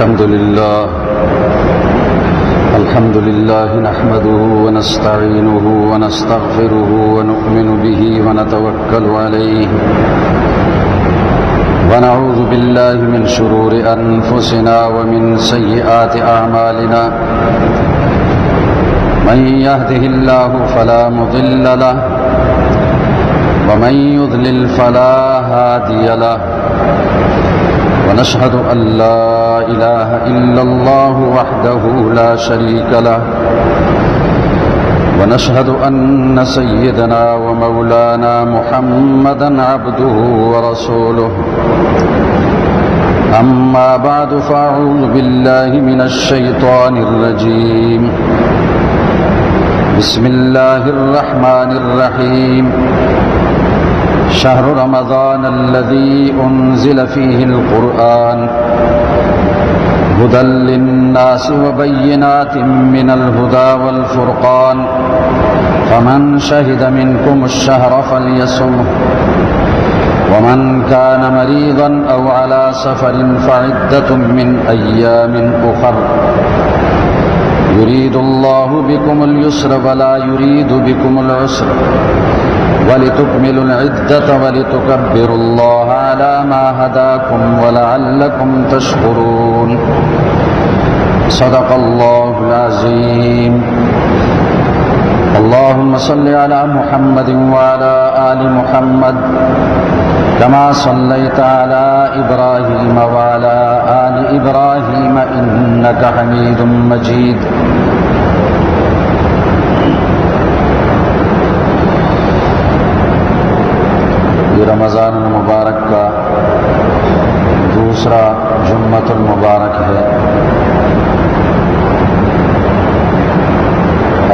الحمد لله نحمده ونستعينه ونستغفره ونؤمن به ونتوكل عليه ونعوذ بالله من شرور أنفسنا ومن سيئات أعمالنا من يهده الله فلا مضل له ومن يضلل فلا هادي له ونشهد أن لا إله إلا الله وحده لا شريك له ونشهد أن سيدنا ومولانا محمدا عبده ورسوله أما بعد فأعوذ بالله من الشيطان الرجيم بسم الله الرحمن الرحيم شهر رمضان الذي أنزل فيه القرآن هدى للناس وبينات من الهدى والفرقان فمن شهد منكم الشهر فليصمه ومن كان مريضا أو على سفر فعدة من أيام أخر يريد الله بكم اليسر ولا يريد بكم العسر ولتكملوا العدة ولتكبروا الله على ما هداكم ولعلكم تشكرون صدق الله العظيم اللهم صل على محمد وعلى آل محمد كما صليت على إبراهيم وعلى آل إبراهيم إنك حميد مجيد رمضان المبارک کا دوسرا جمعۃ المبارک ہے۔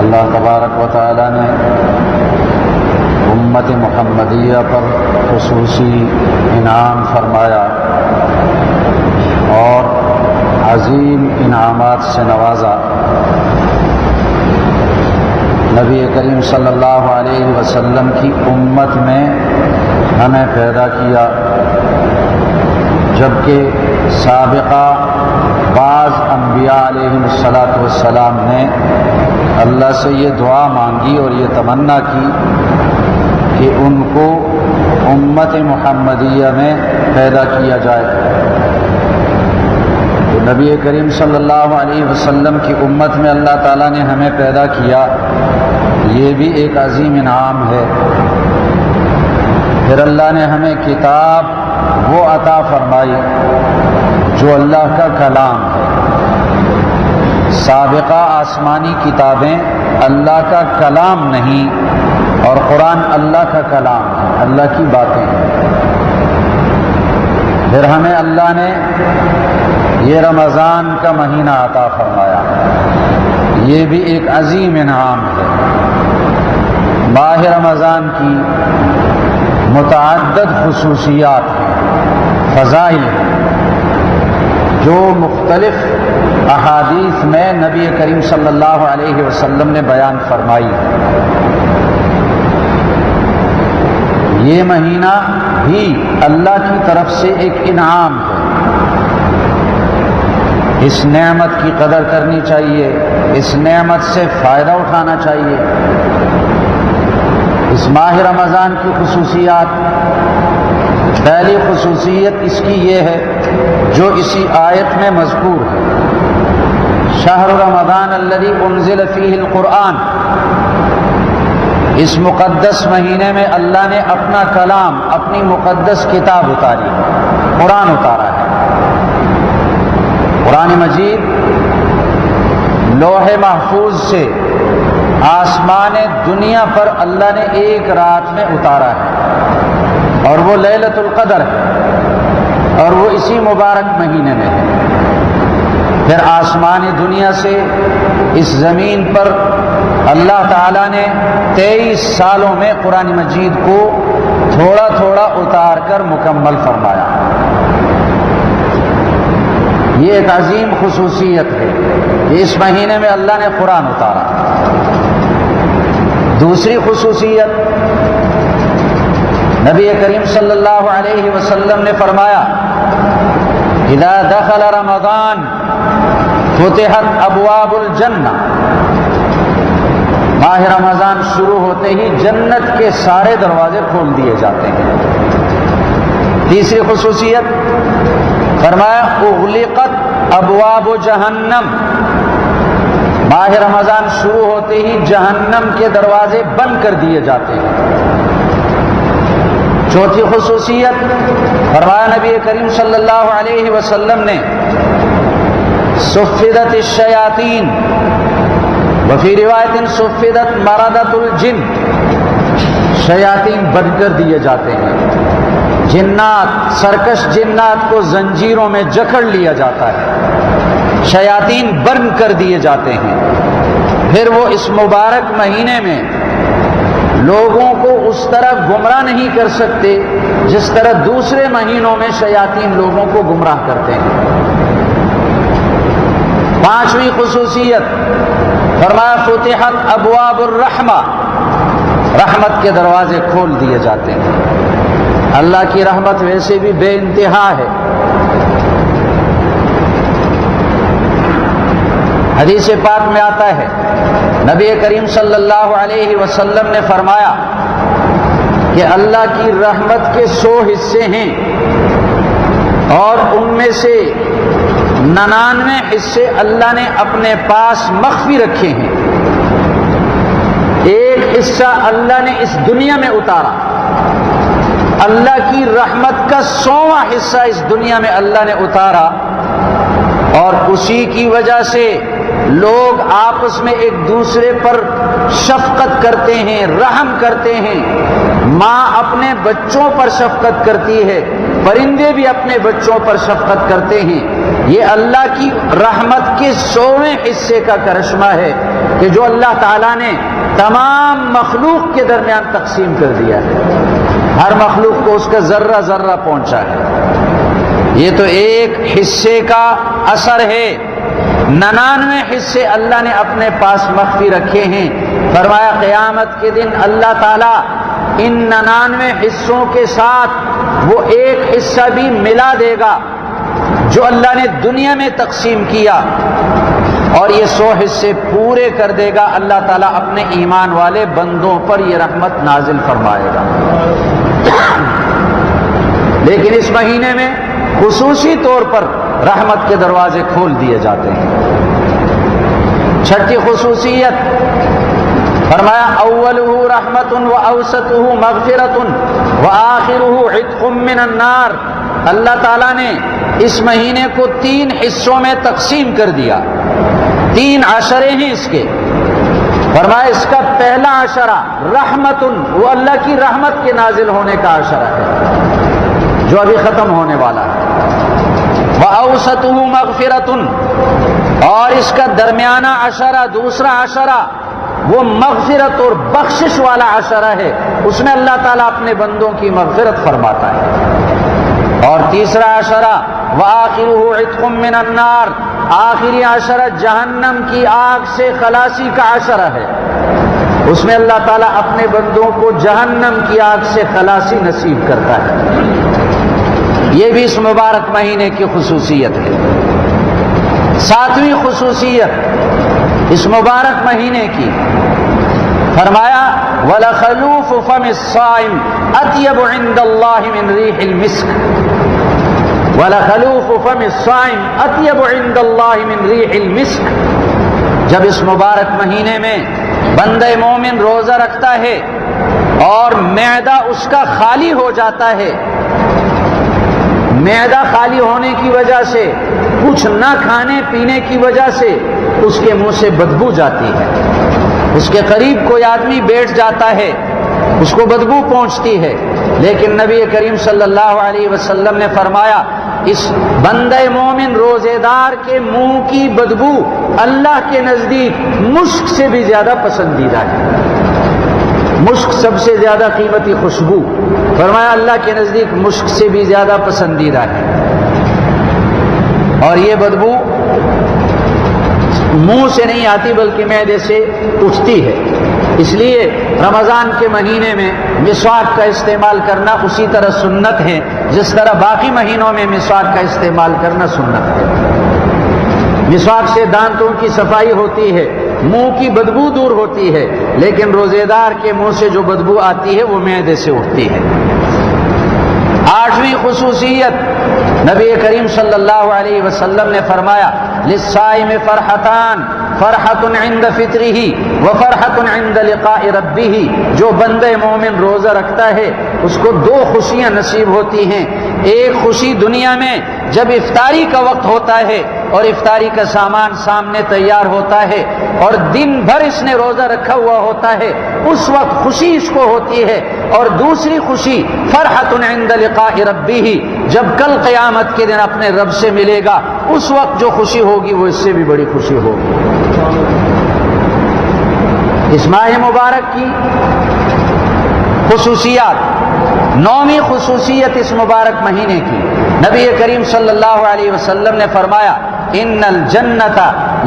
اللہ تبارک و تعالی نے امت محمدیہ پر خصوصی انعام فرمایا اور عظیم انعامات سے نوازا۔ نبی کریم صلی اللہ علیہ وسلم کی امت میں ہمیں پیدا کیا، جبکہ سابقہ بعض انبیاء علیہم السلام نے اللہ سے یہ دعا مانگی اور یہ تمنا کی کہ ان کو امت محمدیہ میں پیدا کیا جائے۔ تو نبی کریم صلی اللہ علیہ وسلم کی امت میں اللہ تعالیٰ نے ہمیں پیدا کیا، یہ بھی ایک عظیم انعام ہے۔ پھر اللہ نے ہمیں کتاب وہ عطا فرمائی جو اللہ کا کلام ہے۔ سابقہ آسمانی کتابیں اللہ کا کلام نہیں، اور قرآن اللہ کا کلام ہے، اللہ کی باتیں ہیں۔ پھر ہمیں اللہ نے یہ رمضان کا مہینہ عطا فرمایا، یہ بھی ایک عظیم انعام ہے۔ ماہ رمضان کی متعدد خصوصیات ہیں، فضائل ہیں، جو مختلف احادیث میں نبی کریم صلی اللہ علیہ وسلم نے بیان فرمائی ہے۔ یہ مہینہ بھی اللہ کی طرف سے ایک انعام ہے، اس نعمت کی قدر کرنی چاہیے، اس نعمت سے فائدہ اٹھانا چاہیے۔ اس ماہ رمضان کی خصوصیات، پہلی خصوصیت اس کی یہ ہے جو اسی آیت میں مذکور ہے، شہر رمضان الذی انزل فیہ القرآن۔ اس مقدس مہینے میں اللہ نے اپنا کلام، اپنی مقدس کتاب اتاری ہے، قرآن اتارا ہے۔ قرآن مجید لوح محفوظ سے آسمان دنیا پر اللہ نے ایک رات میں اتارا ہے، اور وہ لیلۃ القدر ہے، اور وہ اسی مبارک مہینے میں ہے۔ پھر آسمان دنیا سے اس زمین پر اللہ تعالیٰ نے 23 سالوں میں قرآن مجید کو تھوڑا تھوڑا اتار کر مکمل فرمایا۔ یہ ایک عظیم خصوصیت ہے کہ اس مہینے میں اللہ نے قرآن اتارا۔ دوسری خصوصیت، نبی کریم صلی اللہ علیہ وسلم نے فرمایا اذا دخل رمضان فتحت ابواب الجنہ، ماہ رمضان شروع ہوتے ہی جنت کے سارے دروازے کھول دیے جاتے ہیں۔ تیسری خصوصیت فرمایا اغلقت ابواب جہنم، ماہ رمضان شروع ہوتے ہی جہنم کے دروازے بند کر دیے جاتے ہیں۔ چوتھی خصوصیت فرمایا نبی کریم صلی اللہ علیہ وسلم نے صفدت الشیاطین وفی روایت صفدت مردۃ الجن، شیاطین بند کر دیے جاتے ہیں، جنات، سرکش جنات کو زنجیروں میں جکڑ لیا جاتا ہے، شیاطین بند کر دیے جاتے ہیں۔ پھر وہ اس مبارک مہینے میں لوگوں کو اس طرح گمراہ نہیں کر سکتے جس طرح دوسرے مہینوں میں شیاطین لوگوں کو گمراہ کرتے ہیں۔ پانچویں خصوصیت فرمایا فتحت ابواب الرحمہ، رحمت کے دروازے کھول دیے جاتے ہیں۔ اللہ کی رحمت ویسے بھی بے انتہا ہے۔ حدیث پاک میں آتا ہے نبی کریم صلی اللہ علیہ وسلم نے فرمایا کہ اللہ کی رحمت کے 100 حصے ہیں اور ان میں سے 99 حصے اللہ نے اپنے پاس مخفی رکھے ہیں، ایک حصہ اللہ نے اس دنیا میں اتارا۔ اللہ کی رحمت کا 100واں حصہ اس دنیا میں اللہ نے اتارا، اور اسی کی وجہ سے لوگ آپس میں ایک دوسرے پر شفقت کرتے ہیں، رحم کرتے ہیں۔ ماں اپنے بچوں پر شفقت کرتی ہے، پرندے بھی اپنے بچوں پر شفقت کرتے ہیں۔ یہ اللہ کی رحمت کے 100ویں حصے کا کرشمہ ہے کہ جو اللہ تعالیٰ نے تمام مخلوق کے درمیان تقسیم کر دیا ہے، ہر مخلوق کو اس کا ذرہ ذرہ پہنچا ہے۔ یہ تو ایک حصے کا اثر ہے، 99 حصے اللہ نے اپنے پاس مخفی رکھے ہیں۔ فرمایا قیامت کے دن اللہ تعالیٰ ان 99 حصوں کے ساتھ وہ ایک حصہ بھی ملا دے گا جو اللہ نے دنیا میں تقسیم کیا، اور یہ 100 حصے پورے کر دے گا۔ اللہ تعالیٰ اپنے ایمان والے بندوں پر یہ رحمت نازل فرمائے گا۔ لیکن اس مہینے میں خصوصی طور پر رحمت کے دروازے کھول دیے جاتے ہیں۔ چھٹی خصوصیت فرمایا اولہ رحمت و اوسطہ مغفرۃ و آخرہ عتق من النار، اللہ تعالیٰ نے اس مہینے کو 3 حصوں میں تقسیم کر دیا، 3 عشرے ہیں اس کے۔ فرمایا اس کا پہلا عشرہ رحمت، وہ اللہ کی رحمت کے نازل ہونے کا عشرہ ہے جو ابھی ختم ہونے والا ہے۔ وَأَوْسَطُهُ مَغْفِرَةٌ، اور اس کا درمیانہ عشرہ، دوسرا عشرہ وہ مغفرت اور بخشش والا عشرہ ہے، اس میں اللہ تعالیٰ اپنے بندوں کی مغفرت فرماتا ہے۔ اور تیسرا عشرہ وَآخِرُهُ عِتْقٌ مِّنَ النَّارِ، آخری عشرہ جہنم کی آگ سے خلاصی کا عشرہ ہے، اس میں اللہ تعالیٰ اپنے بندوں کو جہنم کی آگ سے خلاصی نصیب کرتا ہے۔ یہ بھی اس مبارک مہینے کی خصوصیت ہے۔ 7ویں خصوصیت اس مبارک مہینے کی فرمایا وَلَخَلُوفُ فَمِ الصَّائِمِ أَطْيَبُ عِندَ اللَّهِ مِنْ رِيحِ الْمِسْكِ، وَلَخَلُوفُ فَمِ الصَّائِمِ أَطْيَبُ عِندَ اللَّهِ مِنْ رِيحِ الْمِسْكِ، جب اس مبارک مہینے میں بندہ مومن روزہ رکھتا ہے اور معدہ اس کا خالی ہو جاتا ہے، معدہ خالی ہونے کی وجہ سے، کچھ نہ کھانے پینے کی وجہ سے اس کے منہ سے بدبو جاتی ہے، اس کے قریب کوئی آدمی بیٹھ جاتا ہے اس کو بدبو پہنچتی ہے، لیکن نبی کریم صلی اللہ علیہ وسلم نے فرمایا اس بندہ مومن روزے دار کے منہ کی بدبو اللہ کے نزدیک مشک سے بھی زیادہ پسندیدہ ہے۔ مشک سب سے زیادہ قیمتی خوشبو، فرمایا اللہ کے نزدیک مشک سے بھی زیادہ پسندیدہ ہے، اور یہ بدبو منہ سے نہیں آتی بلکہ معدے سے اٹھتی ہے۔ اس لیے رمضان کے مہینے میں مسواک کا استعمال کرنا اسی طرح سنت ہے جس طرح باقی مہینوں میں مسواک کا استعمال کرنا سنت ہے۔ مسواک سے دانتوں کی صفائی ہوتی ہے، منہ کی بدبو دور ہوتی ہے، لیکن روزے دار کے منہ سے جو بدبو آتی ہے وہ معدے سے اٹھتی ہے۔ 8ویں خصوصیت، نبی کریم صلی اللہ علیہ وسلم نے فرمایا للصائم فرحتان، فرحت عند فطرہ وفرحت عند لقاء ربہ، جو بندہ مومن روزہ رکھتا ہے اس کو 2 خوشیاں نصیب ہوتی ہیں۔ ایک خوشی دنیا میں جب افطاری کا وقت ہوتا ہے اور افطاری کا سامان سامنے تیار ہوتا ہے اور دن بھر اس نے روزہ رکھا ہوا ہوتا ہے، اس وقت خوشی اس کو ہوتی ہے۔ اور دوسری خوشی فرحت عند لقاء ربہ، جب کل قیامت کے دن اپنے رب سے ملے گا اس وقت جو خوشی ہوگی وہ اس سے بھی بڑی خوشی ہوگی۔ اس ماہ مبارک کی خصوصیات، 9ویں خصوصیت اس مبارک مہینے کی، نبی کریم صلی اللہ علیہ وسلم نے فرمایا ان الجنت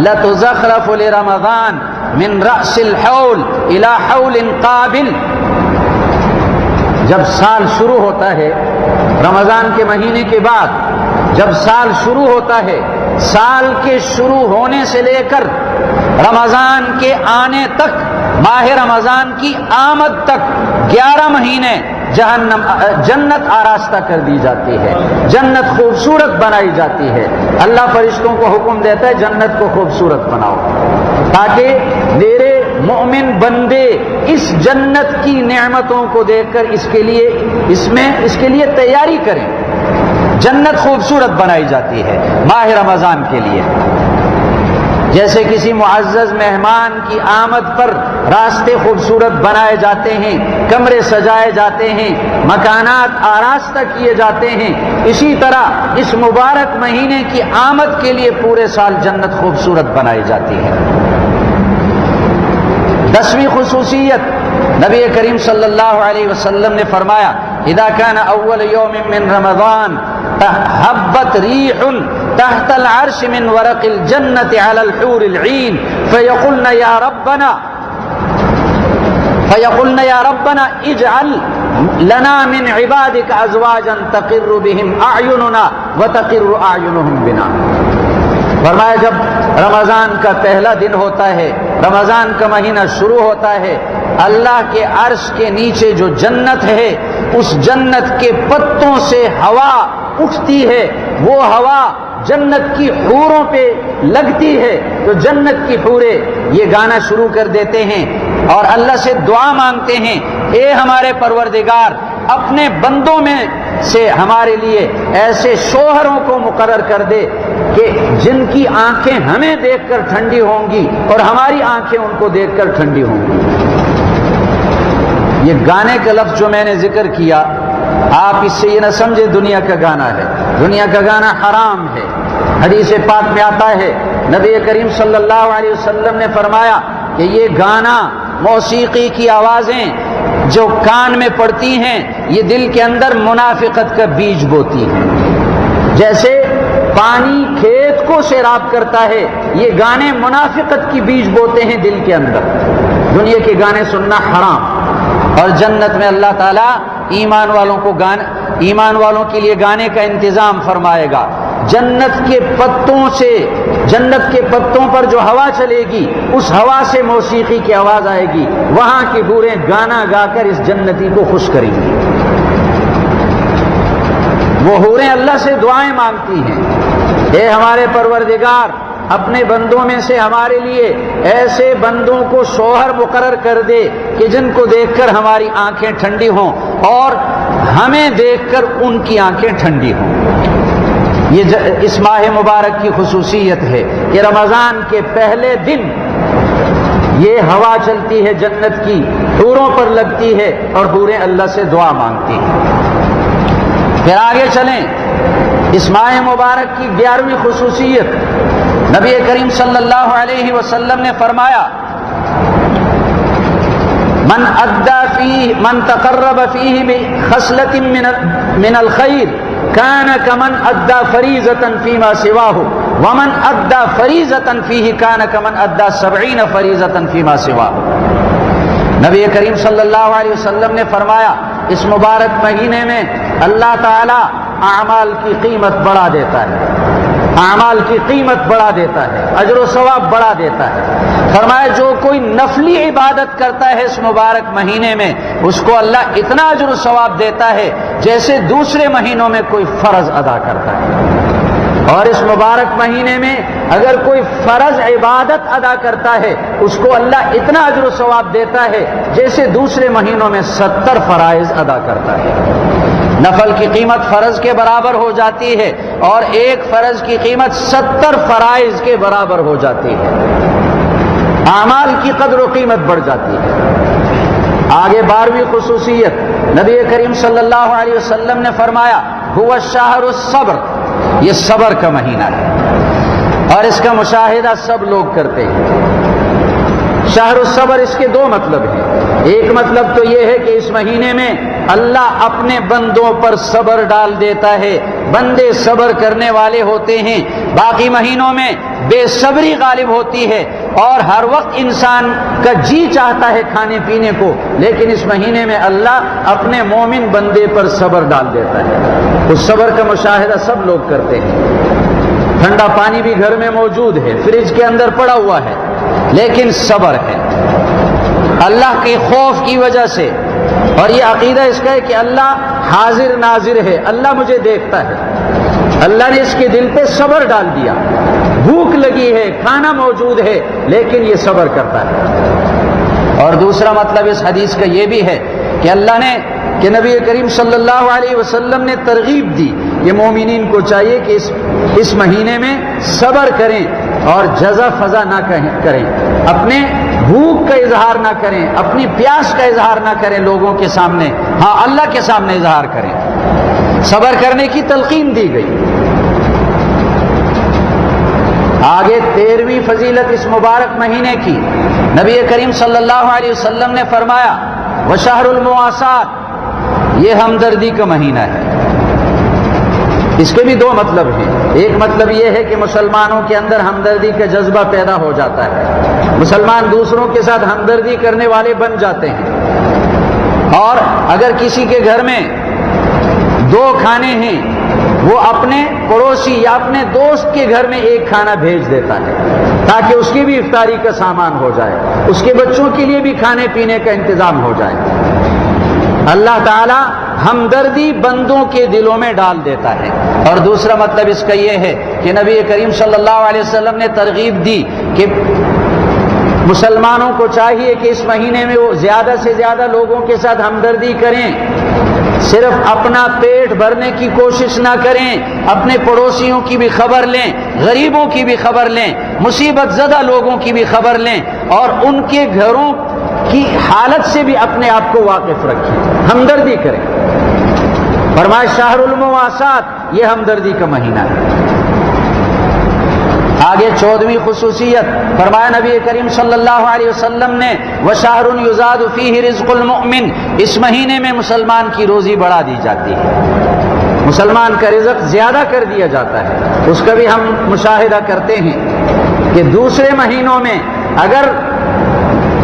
لتزخرف لرمضان من رأس الحول الى حول قابل۔ جب سال شروع ہوتا ہے رمضان کے مہینے کے بعد، جب سال شروع ہوتا ہے، سال کے شروع ہونے سے لے کر رمضان کے آنے تک، ماہ رمضان کی آمد تک 11 مہینے جنت آراستہ کر دی جاتی ہے، جنت خوبصورت بنائی جاتی ہے۔ اللہ فرشتوں کو حکم دیتا ہے جنت کو خوبصورت بناؤ، تاکہ میرے مومن بندے اس جنت کی نعمتوں کو دیکھ کر اس کے لیے تیاری کریں۔ جنت خوبصورت بنائی جاتی ہے ماہ رمضان کے لیے۔ جیسے کسی معزز مہمان کی آمد پر راستے خوبصورت بنائے جاتے ہیں، کمرے سجائے جاتے ہیں، مکانات آراستہ کیے جاتے ہیں، اسی طرح اس مبارک مہینے کی آمد کے لیے پورے سال جنت خوبصورت بنائی جاتی ہے۔ 10ویں خصوصیت، نبی کریم صلی اللہ علیہ وسلم نے فرمایا اذا كان اول يوم من رمضان هبت ريح تحت العرش من ورق الجنة على الحور العين فيقولن يا ربنا اجعل لنا من عبادك ازواجا تقر بهم اعيننا وتقر اعينهم بنا۔ فرمایا جب رمضان کا پہلا دن ہوتا ہے، رمضان کا مہینہ شروع ہوتا ہے، اللہ کے عرش کے نیچے جو جنت ہے اس جنت کے پتوں سے ہوا اٹھتی ہے، وہ ہوا جنت کی حوروں پہ لگتی ہے تو جنت کی حوریں یہ گانا شروع کر دیتے ہیں اور اللہ سے دعا مانگتے ہیں اے ہمارے پروردگار اپنے بندوں میں سے ہمارے لیے ایسے شوہروں کو مقرر کر دے کہ جن کی آنکھیں ہمیں دیکھ کر ٹھنڈی ہوں گی اور ہماری آنکھیں ان کو دیکھ کر ٹھنڈی ہوں گی۔ یہ گانے کا لفظ جو میں نے ذکر کیا، آپ اس سے یہ نہ سمجھے دنیا کا گانا ہے، دنیا کا گانا حرام ہے۔ حدیث پاک میں آتا ہے نبی کریم صلی اللہ علیہ وسلم نے فرمایا کہ یہ گانا، موسیقی کی آوازیں جو کان میں پڑتی ہیں یہ دل کے اندر منافقت کا بیج بوتی ہیں۔ جیسے پانی کھیت کو سیراب کرتا ہے، یہ گانے منافقت کی بیج بوتے ہیں دل کے اندر۔ دنیا کے گانے سننا حرام۔ اور جنت میں اللہ تعالیٰ ایمان والوں کے لیے گانے کا انتظام فرمائے گا۔ جنت کے پتوں پر جو ہوا چلے گی اس ہوا سے موسیقی کی آواز آئے گی، وہاں کی حوریں گانا گا کر اس جنتی کو خوش کریں گی۔ وہ حوریں اللہ سے دعائیں مانگتی ہیں اے ہمارے پروردگار اپنے بندوں میں سے ہمارے لیے ایسے بندوں کو شوہر مقرر کر دے کہ جن کو دیکھ کر ہماری آنکھیں ٹھنڈی ہوں اور ہمیں دیکھ کر ان کی آنکھیں ٹھنڈی ہوں۔ یہ اس ماہ مبارک کی خصوصیت ہے کہ رمضان کے پہلے دن یہ ہوا چلتی ہے جنت کی، حوروں پر لگتی ہے اور حوریں اللہ سے دعا مانگتی ہیں۔ پھر آگے چلیں، اس ماہ مبارک کی 11ویں خصوصیت، نبی کریم صلی اللہ علیہ وسلم نے فرمایا من تقرب فیہ بخصلۃ من الخیر کان کمن ادى فریضۃ فیما سواہ ومن ادى فریضۃ فیہ کان کمن ادى 70 فریضۃ فیما سواہ۔ نبی کریم صلی اللہ علیہ وسلم نے فرمایا اس مبارک مہینے میں اللہ تعالیٰ اعمال کی قیمت بڑھا دیتا ہے، اعمال کی قیمت بڑھا دیتا ہے، اجر و ثواب بڑھا دیتا ہے۔ فرمایا جو کوئی نفلی عبادت کرتا ہے اس مبارک مہینے میں، اس کو اللہ اتنا اجر و ثواب دیتا ہے جیسے دوسرے مہینوں میں کوئی فرض ادا کرتا ہے۔ اور اس مبارک مہینے میں اگر کوئی فرض عبادت ادا کرتا ہے اس کو اللہ اتنا اجر و ثواب دیتا ہے جیسے دوسرے مہینوں میں 70 فرائض ادا کرتا ہے۔ نفل کی قیمت فرض کے برابر ہو جاتی ہے اور ایک فرض کی قیمت 70 فرائض کے برابر ہو جاتی ہے۔ اعمال کی قدر و قیمت بڑھ جاتی ہے۔ آگے 12ویں خصوصیت، نبی کریم صلی اللہ علیہ وسلم نے فرمایا هو الشہر الصبر، یہ صبر کا مہینہ ہے اور اس کا مشاہدہ سب لوگ کرتے ہیں۔ شہر الصبر، اس کے دو مطلب ہیں۔ ایک مطلب تو یہ ہے کہ اس مہینے میں اللہ اپنے بندوں پر صبر ڈال دیتا ہے، بندے صبر کرنے والے ہوتے ہیں۔ باقی مہینوں میں بے صبری غالب ہوتی ہے اور ہر وقت انسان کا جی چاہتا ہے کھانے پینے کو، لیکن اس مہینے میں اللہ اپنے مومن بندے پر صبر ڈال دیتا ہے۔ اس صبر کا مشاہدہ سب لوگ کرتے ہیں۔ ٹھنڈا پانی بھی گھر میں موجود ہے، فریج کے اندر پڑا ہوا ہے، لیکن صبر ہے اللہ کے خوف کی وجہ سے، اور یہ عقیدہ اس کا ہے کہ اللہ حاضر ناظر ہے، اللہ مجھے دیکھتا ہے۔ اللہ نے اس کے دل پہ صبر ڈال دیا، بھوک لگی ہے، کھانا موجود ہے، لیکن یہ صبر کرتا ہے۔ اور دوسرا مطلب اس حدیث کا یہ بھی ہے کہ اللہ نے کہ نبی کریم صلی اللہ علیہ وسلم نے ترغیب دی کہ مومنین کو چاہیے کہ اس مہینے میں صبر کریں اور جزا فضا نہ کریں، اپنے بھوک کا اظہار نہ کریں، اپنی پیاس کا اظہار نہ کریں لوگوں کے سامنے، ہاں اللہ کے سامنے اظہار کریں۔ صبر کرنے کی تلقین دی گئی۔ آگے 13ویں فضیلت اس مبارک مہینے کی، نبی کریم صلی اللہ علیہ وسلم نے فرمایا وشہر المواسات، یہ ہمدردی کا مہینہ ہے۔ اس کے بھی دو مطلب ہیں۔ ایک مطلب یہ ہے کہ مسلمانوں کے اندر ہمدردی کا جذبہ پیدا ہو جاتا ہے، مسلمان دوسروں کے ساتھ ہمدردی کرنے والے بن جاتے ہیں، اور اگر کسی کے گھر میں 2 کھانے ہیں وہ اپنے پڑوسی یا اپنے دوست کے گھر میں ایک کھانا بھیج دیتا ہے تاکہ اس کی بھی افطاری کا سامان ہو جائے، اس کے بچوں کے لیے بھی کھانے پینے کا انتظام ہو جائے۔ اللہ تعالی ہمدردی بندوں کے دلوں میں ڈال دیتا ہے۔ اور دوسرا مطلب اس کا یہ ہے کہ نبی کریم صلی اللہ علیہ وسلم نے ترغیب دی کہ مسلمانوں کو چاہیے کہ اس مہینے میں وہ زیادہ سے زیادہ لوگوں کے ساتھ ہمدردی کریں، صرف اپنا پیٹ بھرنے کی کوشش نہ کریں، اپنے پڑوسیوں کی بھی خبر لیں، غریبوں کی بھی خبر لیں، مصیبت زدہ لوگوں کی بھی خبر لیں، اور ان کے گھروں کی حالت سے بھی اپنے آپ کو واقف رکھیں، ہمدردی کریں۔ فرمایا شہر المواسات، یہ ہمدردی کا مہینہ ہے۔ آگے 14ویں خصوصیت، فرمایا نبی کریم صلی اللہ علیہ وسلم نے وشہر یزاد فیہ رزق المؤمن، اس مہینے میں مسلمان کی روزی بڑھا دی جاتی ہے، مسلمان کا رزق زیادہ کر دیا جاتا ہے۔ اس کا بھی ہم مشاہدہ کرتے ہیں کہ دوسرے مہینوں میں اگر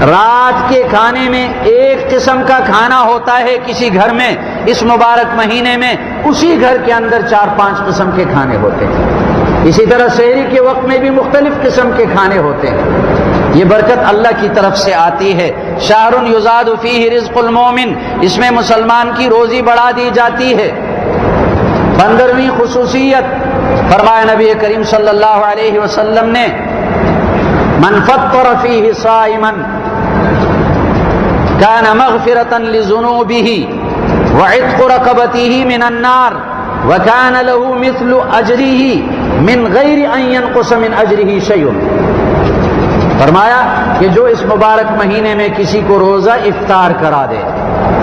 رات کے کھانے میں ایک قسم کا کھانا ہوتا ہے کسی گھر میں، اس مبارک مہینے میں اسی گھر کے اندر 4-5 قسم کے کھانے ہوتے ہیں۔ اسی طرح سحری کے وقت میں بھی مختلف قسم کے کھانے ہوتے ہیں۔ یہ برکت اللہ کی طرف سے آتی ہے۔ شہر یزاد فیہ رزق المومن، اس میں مسلمان کی روزی بڑھا دی جاتی ہے۔ 15ویں خصوصیت، فرمایا نبی کریم صلی اللہ علیہ وسلم نے من فطر فیہ صائما کان مغفرة لذنوبه وعتق رقبته من النار وكان له مثل أجره من غير أن ينقص من أجره شيء۔ فرمایا کہ جو اس مبارک مہینے میں کسی کو روزہ افطار کرا دے،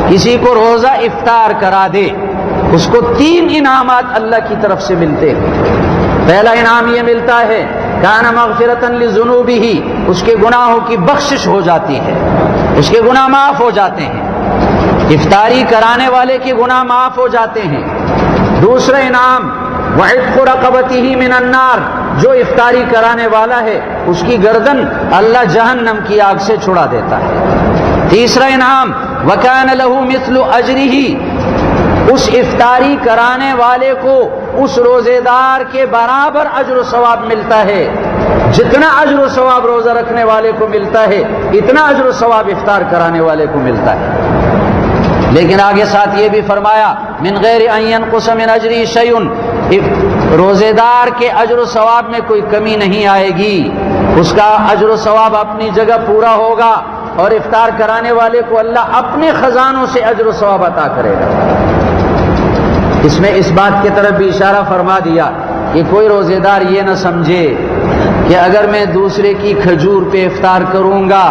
کسی کو روزہ افطار کرا دے، اس کو 3 انعامات اللہ کی طرف سے ملتے ہیں۔ پہلا انعام یہ ملتا ہے کان مغفرۃ لذنوبہ، اس کے گناہوں کی بخشش ہو جاتی ہے، اس کے گناہ معاف ہو جاتے ہیں، افطاری کرانے والے کے گناہ معاف ہو جاتے ہیں۔ دوسرا انعام وعتق رقبتہ من النار، جو افطاری کرانے والا ہے اس کی گردن اللہ جہنم کی آگ سے چھڑا دیتا ہے۔ تیسرا انعام وکان لہ مثل اجرہ، اس افطاری کرانے والے کو اس روزے دار کے برابر اجر و ثواب ملتا ہے. جتنا اجر و ثواب روزہ رکھنے والے کو ملتا ہے اتنا اجر و ثواب افطار کرانے والے کو ملتا ہے. لیکن آگے ساتھ یہ بھی فرمایا من غیر ان ينقص من اجری شیء، روزے دار کے اجر و ثواب میں کوئی کمی نہیں آئے گی، اس کا اجر و ثواب اپنی جگہ پورا ہوگا، اور افطار کرانے والے کو اللہ اپنے خزانوں سے اجر و ثواب عطا کرے گا. اس میں اس بات کی طرف بھی اشارہ فرما دیا کہ کوئی روزے دار یہ نہ سمجھے کہ اگر میں دوسرے کی کھجور پہ افطار کروں گا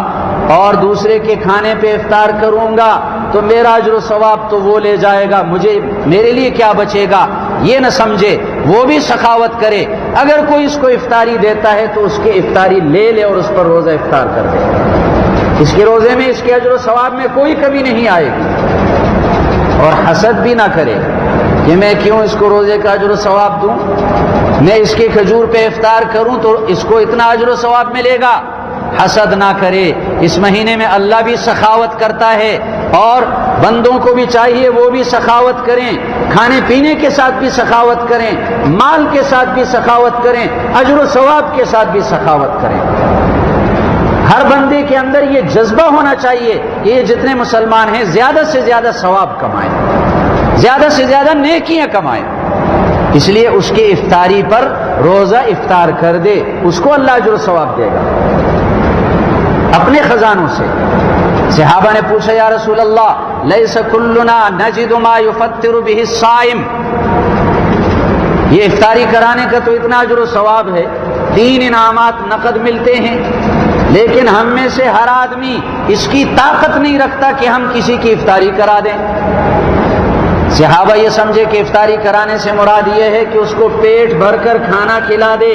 اور دوسرے کے کھانے پہ افطار کروں گا تو میرا اجر و ثواب تو وہ لے جائے گا، میرے لیے کیا بچے گا، یہ نہ سمجھے. وہ بھی سخاوت کرے، اگر کوئی اس کو افطاری دیتا ہے تو اس کی افطاری لے لے اور اس پر روزہ افطار کر دے. اس کے روزے میں اس کے اجر و ثواب میں کوئی کمی نہیں آئے گی. اور حسد بھی نہ کرے کہ میں کیوں اس کو روزے کا اجر و ثواب دوں، میں اس کے کھجور پہ افطار کروں تو اس کو اتنا اجر و ثواب ملے گا. حسد نہ کرے. اس مہینے میں اللہ بھی سخاوت کرتا ہے اور بندوں کو بھی چاہیے وہ بھی سخاوت کریں، کھانے پینے کے ساتھ بھی سخاوت کریں، مال کے ساتھ بھی سخاوت کریں، اجر و ثواب کے ساتھ بھی سخاوت کریں. ہر بندے کے اندر یہ جذبہ ہونا چاہیے کہ یہ جتنے مسلمان ہیں زیادہ سے زیادہ ثواب کمائیں، زیادہ سے زیادہ نیکیاں کمائیں. اس لیے اس کی افطاری پر روزہ افطار کر دے، اس کو اللہ اجر و ثواب دے گا اپنے خزانوں سے. صحابہ نے پوچھا یا رسول اللہ لیس کلنا نجد ما یفطر به الصائم، یہ افطاری کرانے کا تو اتنا اجر و ثواب ہے، 3 انعامات نقد ملتے ہیں، لیکن ہم میں سے ہر آدمی اس کی طاقت نہیں رکھتا کہ ہم کسی کی افطاری کرا دیں. صحابہ یہ سمجھے کہ افطاری کرانے سے مراد یہ ہے کہ اس کو پیٹ بھر کر کھانا کھلا دے.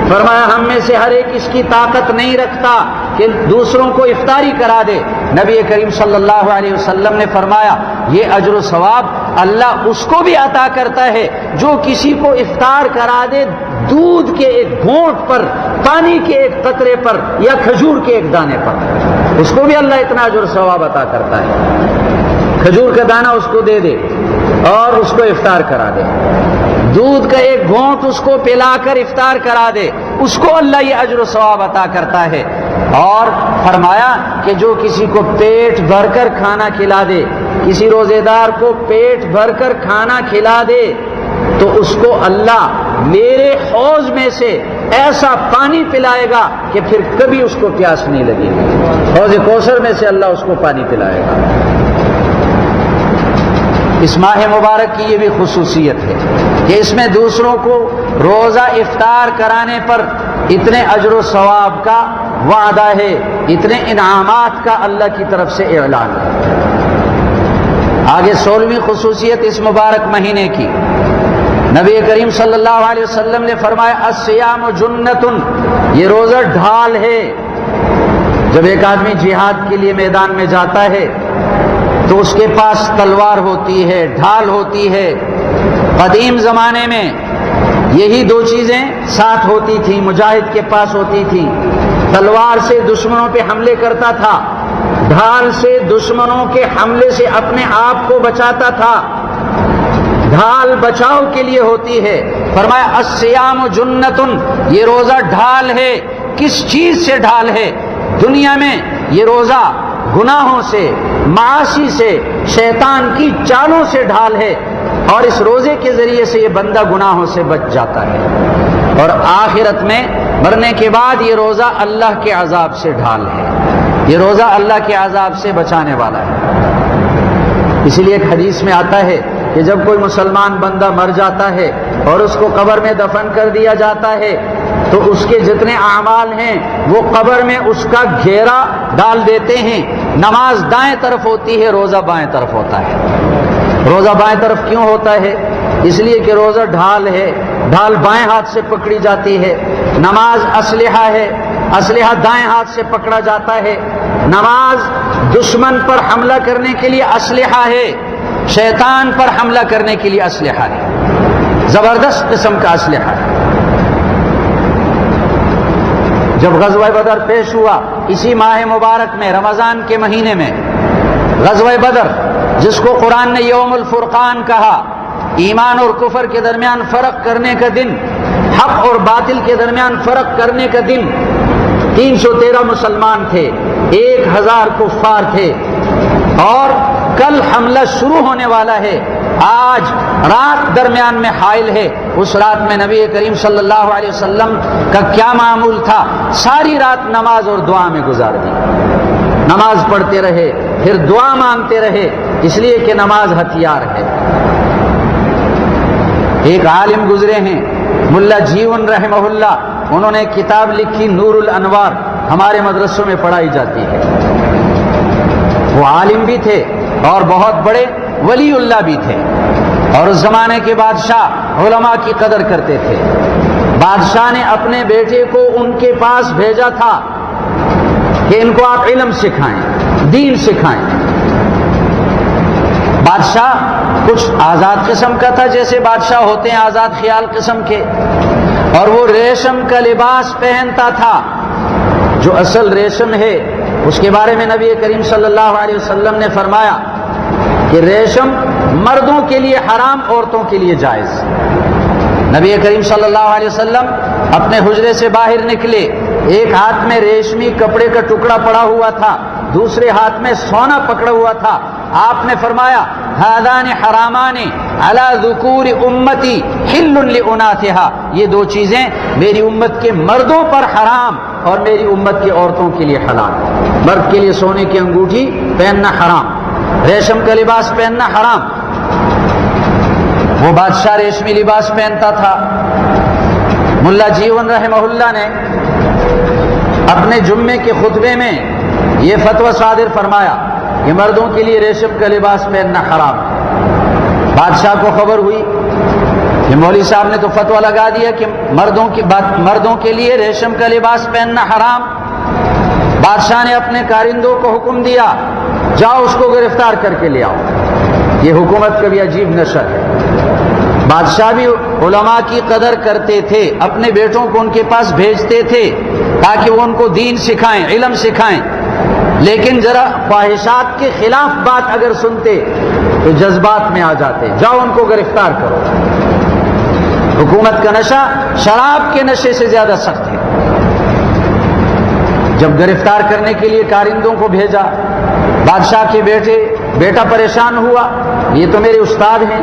فرمایا ہم میں سے ہر ایک اس کی طاقت نہیں رکھتا کہ دوسروں کو افطاری کرا دے. نبی کریم صلی اللہ علیہ وسلم نے فرمایا یہ اجر و ثواب اللہ اس کو بھی عطا کرتا ہے جو کسی کو افطار کرا دے دودھ کے ایک گھونٹ پر، پانی کے ایک قطرے پر یا کھجور کے ایک دانے پر، اس کو بھی اللہ اتنا اجر و ثواب عطا کرتا ہے. کھجور کا دانہ اس کو دے دے اور اس کو افطار کرا دے، دودھ کا ایک گھونٹ اس کو پلا کر افطار کرا دے، اس کو اللہ یہ اجر و ثواب عطا کرتا ہے. اور فرمایا کہ جو کسی کو پیٹ بھر کر کھانا کھلا دے، کسی روزے دار کو پیٹ بھر کر کھانا کھلا دے تو اس کو اللہ میرے حوض میں سے ایسا پانی پلائے گا کہ پھر کبھی اس کو پیاس نہیں لگے گی. حوض کوثر میں سے اللہ اس کو پانی پلائے گا. اس ماہ مبارک کی یہ بھی خصوصیت ہے کہ اس میں دوسروں کو روزہ افطار کرانے پر اتنے اجر و ثواب کا وعدہ ہے، اتنے انعامات کا اللہ کی طرف سے اعلان ہے. آگے 16ویں خصوصیت اس مبارک مہینے کی، نبی کریم صلی اللہ علیہ وسلم نے فرمایا الصیام جنۃ، یہ روزہ ڈھال ہے. جب ایک آدمی جہاد کے لیے میدان میں جاتا ہے تو اس کے پاس تلوار ہوتی ہے، ڈھال ہوتی ہے. قدیم زمانے میں یہی 2 چیزیں ساتھ ہوتی تھیں، مجاہد کے پاس ہوتی تھی. تلوار سے دشمنوں پہ حملے کرتا تھا، ڈھال سے دشمنوں کے حملے سے اپنے آپ کو بچاتا تھا. ڈھال بچاؤ کے لیے ہوتی ہے. فرمایا الصیام جنۃ، یہ روزہ ڈھال ہے. کس چیز سے ڈھال ہے؟ دنیا میں یہ روزہ گناہوں سے، معاصی سے، شیطان کی چالوں سے ڈھال ہے، اور اس روزے کے ذریعے سے یہ بندہ گناہوں سے بچ جاتا ہے. اور آخرت میں مرنے کے بعد یہ روزہ اللہ کے عذاب سے ڈھال ہے. یہ روزہ اللہ کے عذاب سے بچانے والا ہے. اسی لیے ایک حدیث میں آتا ہے کہ جب کوئی مسلمان بندہ مر جاتا ہے اور اس کو قبر میں دفن کر دیا جاتا ہے تو اس کے جتنے اعمال ہیں وہ قبر میں اس کا گھیرا ڈال دیتے ہیں. نماز دائیں طرف ہوتی ہے، روزہ بائیں طرف ہوتا ہے. روزہ بائیں طرف کیوں ہوتا ہے؟ اس لیے کہ روزہ ڈھال ہے، ڈھال بائیں ہاتھ سے پکڑی جاتی ہے. نماز اسلحہ ہے، اسلحہ دائیں ہاتھ سے پکڑا جاتا ہے. نماز دشمن پر حملہ کرنے کے لیے اسلحہ ہے، شیطان پر حملہ کرنے کے لیے اسلحہ ہے، زبردست قسم کا اسلحہ ہے. جب غزوہ بدر پیش ہوا اسی ماہ مبارک میں، رمضان کے مہینے میں غزوہ بدر، جس کو قرآن نے یوم الفرقان کہا، ایمان اور کفر کے درمیان فرق کرنے کا دن، حق اور باطل کے درمیان فرق کرنے کا دن۔ 313 مسلمان تھے، 1000 کفار تھے، اور کل حملہ شروع ہونے والا ہے۔ آج رات درمیان میں حائل ہے۔ اس رات میں نبی کریم صلی اللہ علیہ وسلم کا کیا معمول تھا؟ ساری رات نماز اور دعا میں گزار دی۔ نماز پڑھتے رہے، پھر دعا مانگتے رہے، اس لیے کہ نماز ہتھیار ہے۔ ایک عالم گزرے ہیں ملا جیون رحمہ اللہ، انہوں نے کتاب لکھی نور الانوار، ہمارے مدرسوں میں پڑھائی جاتی ہے۔ وہ عالم بھی تھے اور بہت بڑے ولی اللہ بھی تھے، اور اس زمانے کے بادشاہ علماء کی قدر کرتے تھے۔ بادشاہ نے اپنے بیٹے کو ان کے پاس بھیجا تھا کہ ان کو آپ علم سکھائیں، دین سکھائیں۔ بادشاہ کچھ آزاد قسم کا تھا، جیسے بادشاہ ہوتے ہیں آزاد خیال قسم کے، اور وہ ریشم کا لباس پہنتا تھا۔ جو اصل ریشم ہے اس کے بارے میں نبی کریم صلی اللہ علیہ وسلم نے فرمایا کہ ریشم مردوں کے لیے حرام، عورتوں کے لیے جائز۔ نبی کریم صلی اللہ علیہ وسلم اپنے حجرے سے باہر نکلے، ایک ہاتھ میں ریشمی کپڑے کا ٹکڑا پڑا ہوا تھا، دوسرے ہاتھ میں سونا پکڑا ہوا تھا۔ آپ نے فرمایا ہذان حرامان علی ذکور امتی حل لاناثھا، یہ دو چیزیں میری امت کے مردوں پر حرام اور میری امت کی عورتوں کے لیے حلال۔ مرد کے لیے سونے کی انگوٹھی پہننا حرام، ریشم کا لباس پہننا حرام۔ وہ بادشاہ ریشمی لباس پہنتا تھا۔ ملا جیون رحمہ اللہ نے اپنے جمعے کے خطبے میں یہ فتویٰ صادر فرمایا کہ مردوں کے لیے ریشم کا لباس پہننا حرام۔ بادشاہ کو خبر ہوئی کہ مولوی صاحب نے تو فتویٰ لگا دیا کہ مردوں کے لیے ریشم کا لباس پہننا حرام۔ بادشاہ نے اپنے کارندوں کو حکم دیا، جاؤ اس کو گرفتار کر کے لے آؤ۔ یہ حکومت کا بھی عجیب نشر ہے۔ بادشاہ بھی علماء کی قدر کرتے تھے، اپنے بیٹوں کو ان کے پاس بھیجتے تھے تاکہ وہ ان کو دین سکھائیں، علم سکھائیں، لیکن ذرا خواہشات کے خلاف بات اگر سنتے تو جذبات میں آ جاتے، جاؤ ان کو گرفتار کرو۔ حکومت کا نشہ شراب کے نشے سے زیادہ سخت ہے۔ جب گرفتار کرنے کے لیے کارندوں کو بھیجا، بادشاہ کے بیٹا پریشان ہوا، یہ تو میرے استاد ہیں،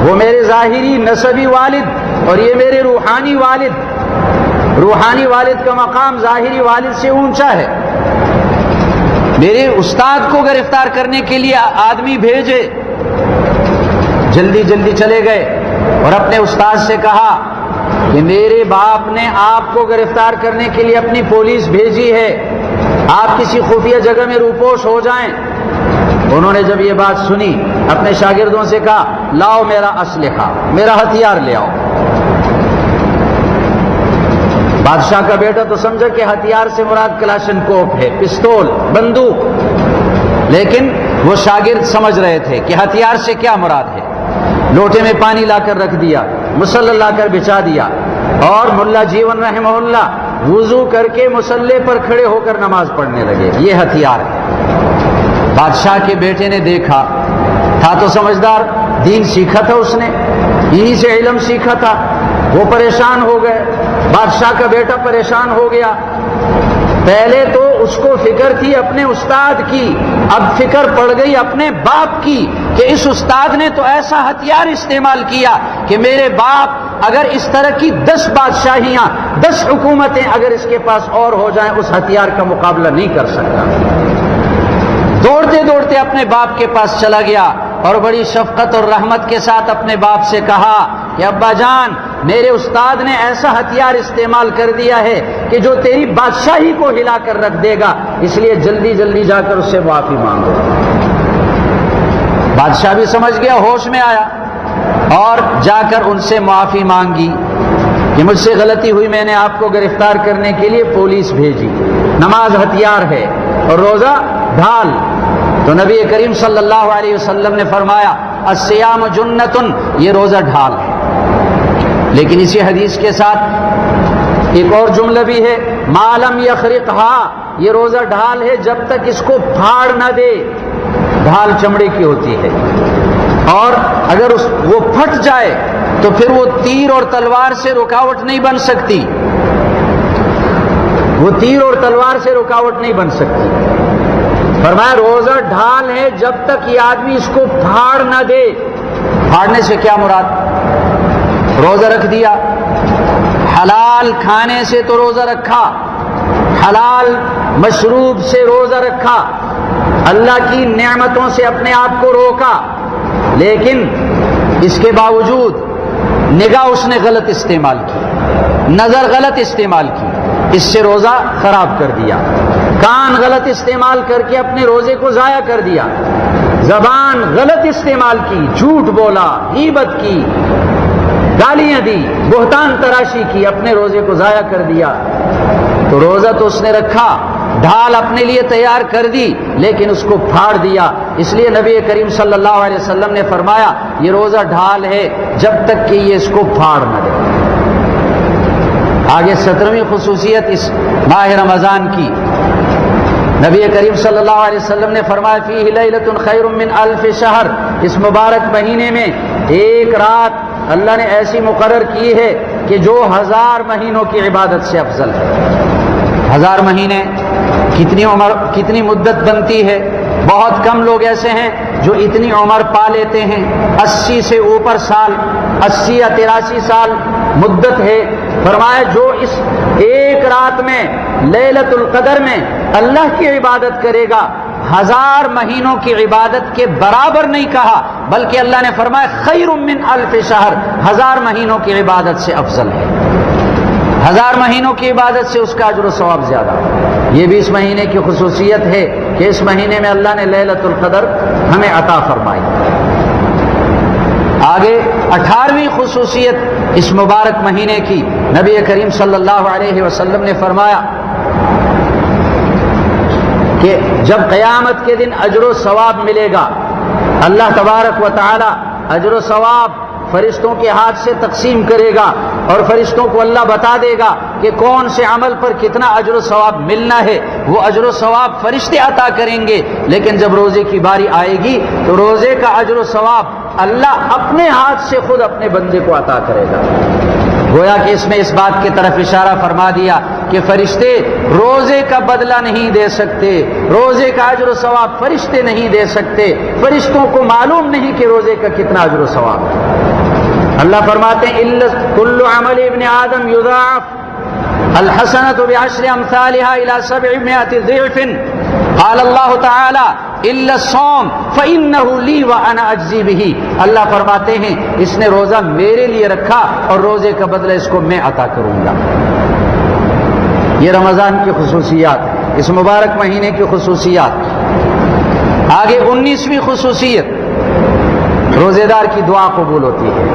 وہ میرے ظاہری نسبی والد اور یہ میرے روحانی والد۔ روحانی والد کا مقام ظاہری والد سے اونچا ہے۔ میرے استاد کو گرفتار کرنے کے لیے آدمی بھیجے۔ جلدی جلدی چلے گئے اور اپنے استاد سے کہا کہ میرے باپ نے آپ کو گرفتار کرنے کے لیے اپنی پولیس بھیجی ہے، آپ کسی خفیہ جگہ میں روپوش ہو جائیں۔ انہوں نے جب یہ بات سنی اپنے شاگردوں سے کہا لاؤ میرا اسلحہ، میرا ہتھیار لے آؤ۔ بادشاہ کا بیٹا تو سمجھا کہ ہتھیار سے مراد کلاشن کوف ہے، پستول، بندوق، لیکن وہ شاگرد سمجھ رہے تھے کہ ہتھیار سے کیا مراد ہے۔ لوٹے میں پانی لا کر رکھ دیا، مصلی لا کر بچھا دیا، اور ملا جیون رحمہ اللہ وضو کر کے مصلی پر کھڑے ہو کر نماز پڑھنے لگے۔ یہ ہتھیار ہے۔ بادشاہ کے بیٹے نے دیکھا، تھا تو سمجھدار، دین سیکھا تھا اس نے، یہیں سے علم سیکھا تھا، وہ پریشان ہو گئے۔ بادشاہ کا بیٹا پریشان ہو گیا۔ پہلے تو اس کو فکر تھی اپنے استاد کی، اب فکر پڑ گئی اپنے باپ کی کہ اس استاد نے تو ایسا ہتھیار استعمال کیا کہ میرے باپ اگر اس طرح کی 10 بادشاہیاں، 10 حکومتیں اگر اس کے پاس اور ہو جائیں، اس ہتھیار کا مقابلہ نہیں کر سکتا۔ دوڑتے دوڑتے اپنے باپ کے پاس چلا گیا اور بڑی شفقت اور رحمت کے ساتھ اپنے باپ سے کہا کہ ابا جان، میرے استاد نے ایسا ہتھیار استعمال کر دیا ہے کہ جو تیری بادشاہی کو ہلا کر رکھ دے گا، اس لیے جلدی جلدی جا کر اس سے معافی مانگو۔ بادشاہ بھی سمجھ گیا، ہوش میں آیا اور جا کر ان سے معافی مانگی کہ مجھ سے غلطی ہوئی، میں نے آپ کو گرفتار کرنے کے لیے پولیس بھیجی، نماز ہتھیار ہے اور روزہ ڈھال۔ تو نبی کریم صلی اللہ علیہ وسلم نے فرمایا الصیام جنۃ، یہ روزہ ڈھال ہے۔ لیکن اسی حدیث کے ساتھ ایک اور جملہ بھی ہے، ما لم یخرقھا، یہ روزہ ڈھال ہے جب تک اس کو پھاڑ نہ دے۔ ڈھال چمڑے کی ہوتی ہے، اور اگر وہ پھٹ جائے تو پھر وہ تیر اور تلوار سے رکاوٹ نہیں بن سکتی، وہ تیر اور تلوار سے رکاوٹ نہیں بن سکتی۔ فرمایا روزہ ڈھال ہے جب تک یہ آدمی اس کو پھاڑ نہ دے۔ پھاڑنے سے کیا مراد؟ روزہ رکھ دیا، حلال کھانے سے تو روزہ رکھا، حلال مشروب سے روزہ رکھا، اللہ کی نعمتوں سے اپنے آپ کو روکا، لیکن اس کے باوجود نگاہ اس نے غلط استعمال کی، نظر غلط استعمال کی، اس سے روزہ خراب کر دیا، کان غلط استعمال کر کے اپنے روزے کو ضائع کر دیا، زبان غلط استعمال کی، جھوٹ بولا، غیبت کی، گالیاں دی، بہتان تراشی کی، اپنے روزے کو ضائع کر دیا۔ تو روزہ تو اس نے رکھا، ڈھال اپنے لیے تیار کر دی، لیکن اس کو پھاڑ دیا۔ اس لیے نبی کریم صلی اللہ علیہ وسلم نے فرمایا یہ روزہ ڈھال ہے جب تک کہ یہ اس کو پھاڑ نہ دے۔ آگے 17ویں خصوصیت اس ماہ رمضان کی، نبی کریم صلی اللہ علیہ وسلم نے فرمایا فیہ لیلۃ خیر من الف شہر، اس مبارک مہینے میں ایک رات اللہ نے ایسی مقرر کی ہے کہ جو 1000 مہینوں کی عبادت سے افضل ہے۔ 1000 مہینے کتنی مدت بنتی ہے؟ بہت کم لوگ ایسے ہیں جو اتنی عمر پا لیتے ہیں، 80 سے اوپر سال، 80 یا 83 سال مدت ہے۔ فرمایا جو اس ایک رات میں لیلۃ القدر میں اللہ کی عبادت کرے گا 1000 مہینوں کی عبادت کے برابر نہیں کہا، بلکہ اللہ نے فرمایا خیر من الف شہر، 1000 مہینوں کی عبادت سے افضل ہے۔ 1000 مہینوں کی عبادت سے اس کا اجر و ثواب زیادہ۔ یہ بھی اس مہینے کی خصوصیت ہے کہ اس مہینے میں اللہ نے لیلۃ القدر ہمیں عطا فرمائی۔ آگے 18ویں خصوصیت اس مبارک مہینے کی، نبی کریم صلی اللہ علیہ وسلم نے فرمایا کہ جب قیامت کے دن اجر و ثواب ملے گا، اللہ تبارک و تعالی اجر و ثواب فرشتوں کے ہاتھ سے تقسیم کرے گا، اور فرشتوں کو اللہ بتا دے گا کہ کون سے عمل پر کتنا اجر و ثواب ملنا ہے۔ وہ اجر و ثواب فرشتے عطا کریں گے، لیکن جب روزے کی باری آئے گی تو روزے کا اجر و ثواب اللہ اپنے ہاتھ سے خود اپنے بندے کو عطا کرے گا۔ گویا کہ اس میں اس بات کی طرف اشارہ فرما دیا کہ فرشتے روزے کا بدلہ نہیں دے سکتے، روزے کا اجر و ثواب فرشتے نہیں دے سکتے، فرشتوں کو معلوم نہیں کہ روزے کا کتنا اجر و ثواب ہے۔ اللہ فرماتے ہیں کل عمل ابن آدم یضاعف الحسنۃ بعشر امثالها الى 700 ضعف قال اللہ تعالی الا الصوم فانه لي وانا اجزی به۔ اللہ فرماتے ہیں اس نے روزہ میرے لیے رکھا اور روزے کا بدلہ اس کو میں عطا کروں گا۔ یہ رمضان کی خصوصیات، اس مبارک مہینے کی خصوصیات۔ آگے 19ویں خصوصیت، روزے دار کی دعا قبول ہوتی ہے۔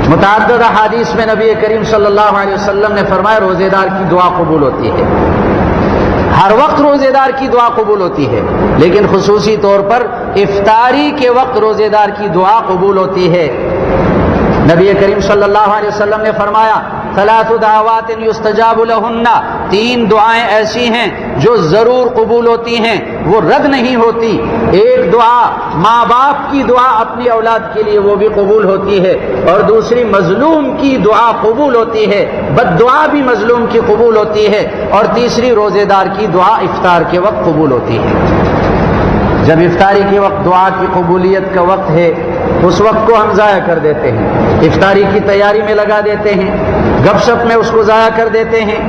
متعدد احادیث میں نبی کریم صلی اللہ علیہ وسلم نے فرمایا روزے دار کی دعا قبول ہوتی ہے۔ ہر وقت روزے دار کی دعا قبول ہوتی ہے، لیکن خصوصی طور پر افطاری کے وقت روزے دار کی دعا قبول ہوتی ہے۔ نبی کریم صلی اللہ علیہ وسلم نے فرمایا ثلاث دعوات یستجاب لہن، 3 دعائیں ایسی ہیں جو ضرور قبول ہوتی ہیں، وہ رد نہیں ہوتی۔ ایک دعا ماں باپ کی دعا اپنی اولاد کے لیے، وہ بھی قبول ہوتی ہے، اور دوسری مظلوم کی دعا قبول ہوتی ہے، بد دعا بھی مظلوم کی قبول ہوتی ہے، اور تیسری روزے دار کی دعا افطار کے وقت قبول ہوتی ہے۔ جب افطاری کے وقت دعا کی قبولیت کا وقت ہے، اس وقت کو ہم ضائع کر دیتے ہیں، افطاری کی تیاری میں لگا دیتے ہیں، گپ شپ میں اس کو ضائع کر دیتے ہیں۔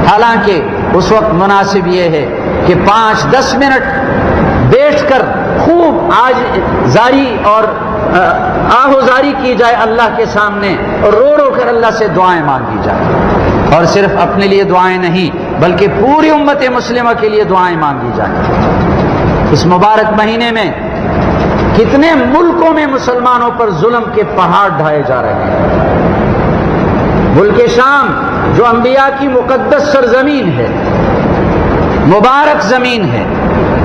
حالانکہ اس وقت مناسب یہ ہے کہ 5-10 منٹ بیٹھ کر خوب آج زاری اور آہوزاری کی جائے اللہ کے سامنے، اور رو رو کر اللہ سے دعائیں مانگی جائیں، اور صرف اپنے لیے دعائیں نہیں بلکہ پوری امت مسلمہ کے لیے دعائیں مانگی جائیں۔ اس مبارک مہینے میں کتنے ملکوں میں مسلمانوں پر ظلم کے پہاڑ ڈھائے جا رہے ہیں۔ ملک شام جو انبیاء کی مقدس سرزمین ہے، مبارک زمین ہے،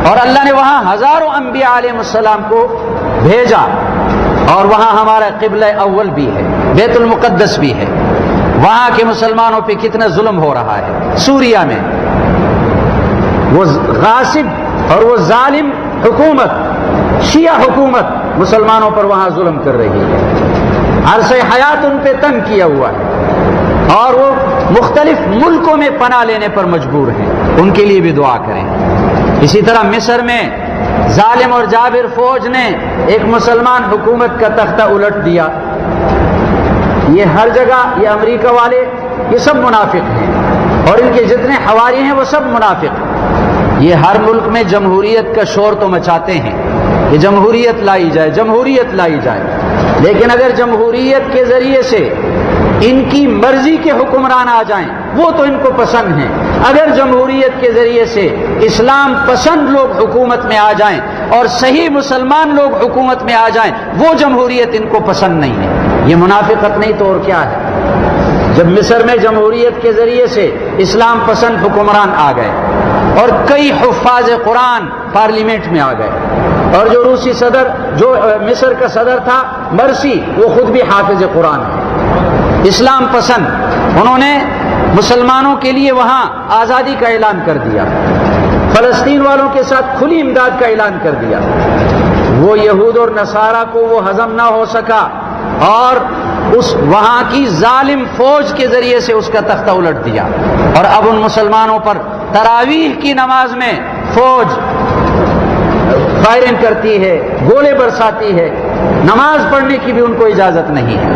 اور اللہ نے وہاں ہزاروں انبیاء علیہ السلام کو بھیجا، اور وہاں ہمارا قبلہ اول بھی ہے، بیت المقدس بھی ہے، وہاں کے مسلمانوں پہ کتنا ظلم ہو رہا ہے۔ سوریہ میں وہ غاصب اور وہ ظالم حکومت، شیعہ حکومت مسلمانوں پر وہاں ظلم کر رہی ہے، عرصہ حیات ان پہ تنگ کیا ہوا ہے اور وہ مختلف ملکوں میں پناہ لینے پر مجبور ہیں، ان کے لیے بھی دعا کریں۔ اسی طرح مصر میں ظالم اور جابر فوج نے ایک مسلمان حکومت کا تختہ الٹ دیا۔ یہ ہر جگہ، یہ امریکہ والے یہ سب منافق ہیں اور ان کے جتنے حواری ہیں وہ سب منافق ہیں۔ یہ ہر ملک میں جمہوریت کا شور تو مچاتے ہیں کہ جمہوریت لائی جائے، جمہوریت لائی جائے، لیکن اگر جمہوریت کے ذریعے سے ان کی مرضی کے حکمران آ جائیں وہ تو ان کو پسند ہیں، اگر جمہوریت کے ذریعے سے اسلام پسند لوگ حکومت میں آ جائیں اور صحیح مسلمان لوگ حکومت میں آ جائیں وہ جمہوریت ان کو پسند نہیں ہے۔ یہ منافقت نہیں تو اور کیا ہے؟ جب مصر میں جمہوریت کے ذریعے سے اسلام پسند حکمران آ گئے اور کئی حفاظ قرآن پارلیمنٹ میں آ گئے، اور جو روسی صدر، جو مصر کا صدر تھا مرسی، وہ خود بھی حافظ قرآن ہے، اسلام پسند، انہوں نے مسلمانوں کے لیے وہاں آزادی کا اعلان کر دیا، فلسطین والوں کے ساتھ کھلی امداد کا اعلان کر دیا۔ وہ یہود اور نصارہ کو وہ ہضم نہ ہو سکا اور اس وہاں کی ظالم فوج کے ذریعے سے اس کا تختہ الٹ دیا، اور اب ان مسلمانوں پر تراویح کی نماز میں فوج فائرنگ کرتی ہے، گولے برساتی ہے، نماز پڑھنے کی بھی ان کو اجازت نہیں ہے۔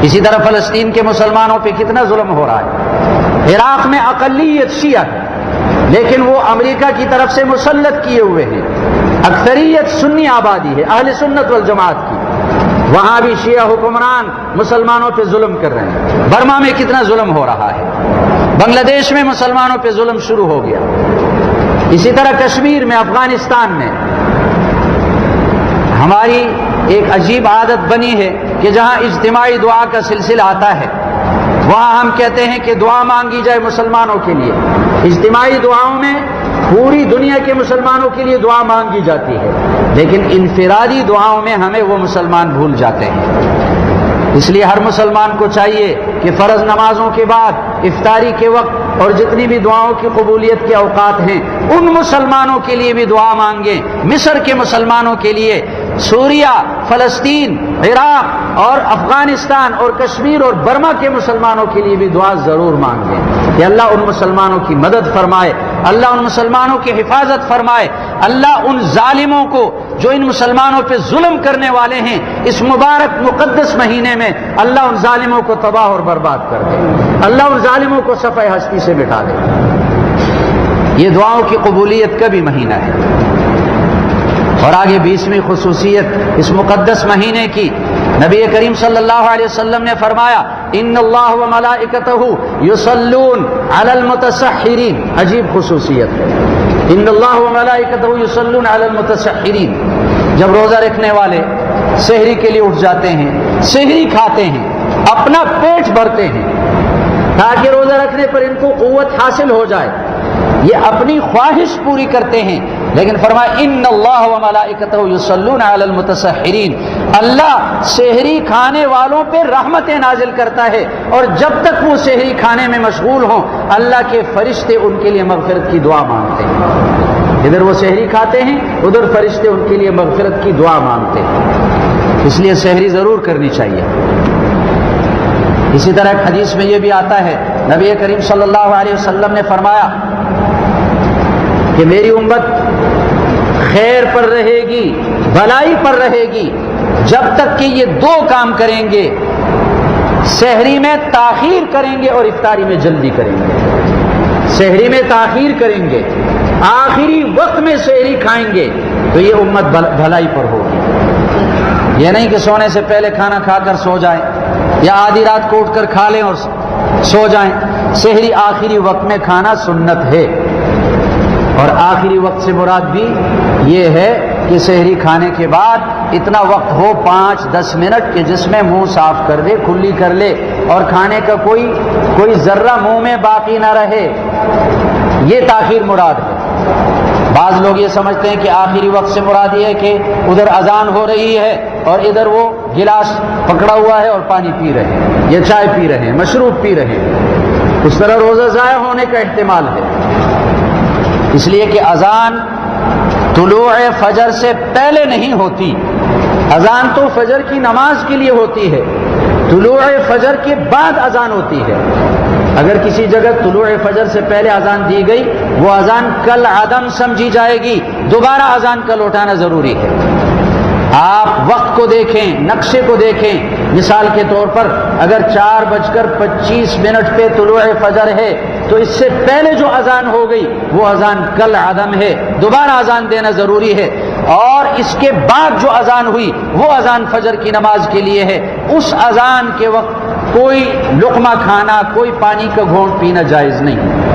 اسی طرح فلسطین کے مسلمانوں پہ کتنا ظلم ہو رہا ہے۔ عراق میں اقلیت شیعہ ہے لیکن وہ امریکہ کی طرف سے مسلط کیے ہوئے ہیں، اکثریت سنی آبادی ہے، اہل سنت والجماعت کی، وہاں بھی شیعہ حکمران مسلمانوں پہ ظلم کر رہے ہیں۔ برما میں کتنا ظلم ہو رہا ہے، بنگلہ دیش میں مسلمانوں پہ ظلم شروع ہو گیا، اسی طرح کشمیر میں، افغانستان میں۔ ہماری ایک عجیب عادت بنی ہے کہ جہاں اجتماعی دعا کا سلسلہ آتا ہے وہاں ہم کہتے ہیں کہ دعا مانگی جائے مسلمانوں کے لیے۔ اجتماعی دعاؤں میں پوری دنیا کے مسلمانوں کے لیے دعا مانگی جاتی ہے، لیکن انفرادی دعاؤں میں ہمیں وہ مسلمان بھول جاتے ہیں۔ اس لیے ہر مسلمان کو چاہیے کہ فرض نمازوں کے بعد، افطاری کے وقت اور جتنی بھی دعاؤں کی قبولیت کے اوقات ہیں ان مسلمانوں کے لیے بھی دعا مانگیں۔ مصر کے مسلمانوں کے لیے، سوریہ، فلسطین، عراق اور افغانستان اور کشمیر اور برما کے مسلمانوں کے لیے بھی دعا ضرور مانگیں کہ اللہ ان مسلمانوں کی مدد فرمائے، اللہ ان مسلمانوں کی حفاظت فرمائے، اللہ ان ظالموں کو جو ان مسلمانوں پہ ظلم کرنے والے ہیں اس مبارک مقدس مہینے میں، اللہ ان ظالموں کو تباہ اور برباد کر دے، اللہ ان ظالموں کو صفحہ ہستی سے مٹا دے۔ یہ دعاؤں کی قبولیت کا بھی مہینہ ہے۔ اور آگے 20ویں خصوصیت اس مقدس مہینے کی، نبی کریم صلی اللہ علیہ وسلم نے فرمایا ان اللہ و ملائکتہ یصلون علی المتسحرین۔ عجیب خصوصیت ہے، ان اللہ و ملائکتہ یصلون علی المتسحرین۔ جب روزہ رکھنے والے سحری کے لیے اٹھ جاتے ہیں، سحری کھاتے ہیں، اپنا پیٹ بھرتے ہیں تاکہ روزہ رکھنے پر ان کو قوت حاصل ہو جائے، یہ اپنی خواہش پوری کرتے ہیں، لیکن فرمایا ان اللہ و ملائکتہ یصلون علی المتسحرین، اللہ سحری کھانے والوں پہ رحمتیں نازل کرتا ہے، اور جب تک وہ سحری کھانے میں مشغول ہوں اللہ کے فرشتے ان کے لیے مغفرت کی دعا مانگتے ہیں۔ ادھر وہ سحری کھاتے ہیں، ادھر فرشتے ان کے لیے مغفرت کی دعا مانگتے ہیں، اس لیے سحری ضرور کرنی چاہیے۔ اسی طرح ایک حدیث میں یہ بھی آتا ہے، نبی کریم صلی اللہ علیہ وسلم نے فرمایا کہ میری امت خیر پر رہے گی، بھلائی پر رہے گی جب تک کہ یہ دو کام کریں گے، سحری میں تاخیر کریں گے اور افطاری میں جلدی کریں گے۔ سحری میں تاخیر کریں گے، آخری وقت میں سحری کھائیں گے تو یہ امت بھلائی پر ہوگی۔ یہ نہیں کہ سونے سے پہلے کھانا کھا کر سو جائیں یا آدھی رات کو اٹھ کر کھا لیں اور سو جائیں۔ سحری آخری وقت میں کھانا سنت ہے، اور آخری وقت سے مراد بھی یہ ہے کہ سحری کھانے کے بعد اتنا وقت ہو 5-10 منٹ کہ جس میں منہ صاف کر دے، کھلی کر لے، اور کھانے کا کوئی ذرہ منہ میں باقی نہ رہے، یہ تاخیر مراد ہے۔ بعض لوگ یہ سمجھتے ہیں کہ آخری وقت سے مراد یہ ہے کہ ادھر اذان ہو رہی ہے اور ادھر وہ گلاس پکڑا ہوا ہے اور پانی پی رہے ہیں یا چائے پی رہے ہیں، مشروب پی رہے ہیں، اس طرح روزہ ضائع ہونے کا احتمال ہے۔ اس لیے کہ اذان طلوع فجر سے پہلے نہیں ہوتی، اذان تو فجر کی نماز کے لیے ہوتی ہے، طلوع فجر کے بعد اذان ہوتی ہے۔ اگر کسی جگہ طلوع فجر سے پہلے اذان دی گئی، وہ اذان کل عدم سمجھی جائے گی، دوبارہ اذان کا لوٹانا ضروری ہے۔ آپ وقت کو دیکھیں، نقشے کو دیکھیں، مثال کے طور پر اگر 4:25 پہ طلوع فجر ہے تو اس سے پہلے جو اذان ہو گئی وہ اذان کل عدم ہے، دوبارہ اذان دینا ضروری ہے۔ اور اس کے بعد جو اذان ہوئی وہ اذان فجر کی نماز کے لیے ہے، اس اذان کے وقت کوئی لقمہ کھانا، کوئی پانی کا گھونٹ پینا جائز نہیں۔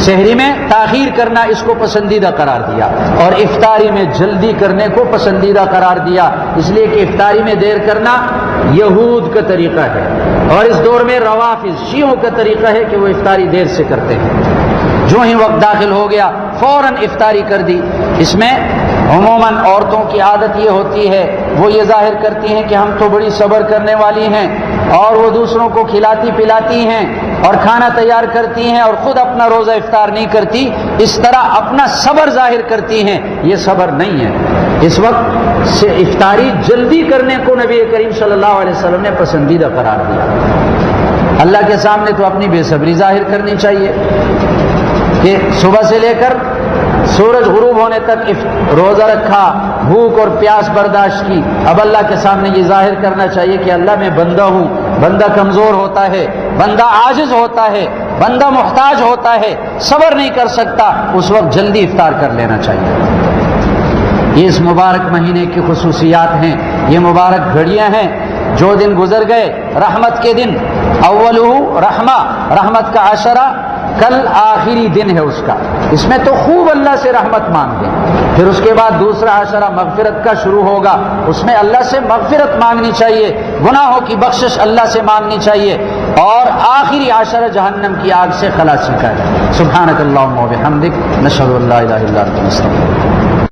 سحری میں تاخیر کرنا اس کو پسندیدہ قرار دیا، اور افطاری میں جلدی کرنے کو پسندیدہ قرار دیا، اس لیے کہ افطاری میں دیر کرنا یہود کا طریقہ ہے، اور اس دور میں روافض شیعوں کا طریقہ ہے کہ وہ افطاری دیر سے کرتے ہیں۔ جو ہی وقت داخل ہو گیا فوراً افطاری کر دی۔ اس میں عموماً عورتوں کی عادت یہ ہوتی ہے، وہ یہ ظاہر کرتی ہیں کہ ہم تو بڑی صبر کرنے والی ہیں، اور وہ دوسروں کو کھلاتی پلاتی ہیں اور کھانا تیار کرتی ہیں اور خود اپنا روزہ افطار نہیں کرتی، اس طرح اپنا صبر ظاہر کرتی ہیں۔ یہ صبر نہیں ہے۔ اس وقت سے افطاری جلدی کرنے کو نبی کریم صلی اللہ علیہ وسلم نے پسندیدہ قرار دیا۔ اللہ کے سامنے تو اپنی بے صبری ظاہر کرنی چاہیے کہ صبح سے لے کر سورج غروب ہونے تک روزہ رکھا، بھوک اور پیاس برداشت کی، اب اللہ کے سامنے یہ ظاہر کرنا چاہیے کہ اللہ میں بندہ ہوں، بندہ کمزور ہوتا ہے، بندہ عاجز ہوتا ہے، بندہ محتاج ہوتا ہے، صبر نہیں کر سکتا، اس وقت جلدی افطار کر لینا چاہیے۔ یہ اس مبارک مہینے کی خصوصیات ہیں، یہ مبارک گھڑیاں ہیں۔ جو دن گزر گئے رحمت کے دن، اولہ رحمہ، رحمت کا عشرہ، کل آخری دن ہے اس کا، اس میں تو خوب اللہ سے رحمت مانگیں۔ پھر اس کے بعد دوسرا عشرہ مغفرت کا شروع ہوگا، اس میں اللہ سے مغفرت مانگنی چاہیے، گناہوں کی بخشش اللہ سے مانگنی چاہیے، اور آخری عشرہ جہنم کی آگ سے خلاصی کا ہے۔ سبحانک اللہم و بحمدک، نشہد ان لا الہ الا انت، نستغفرک۔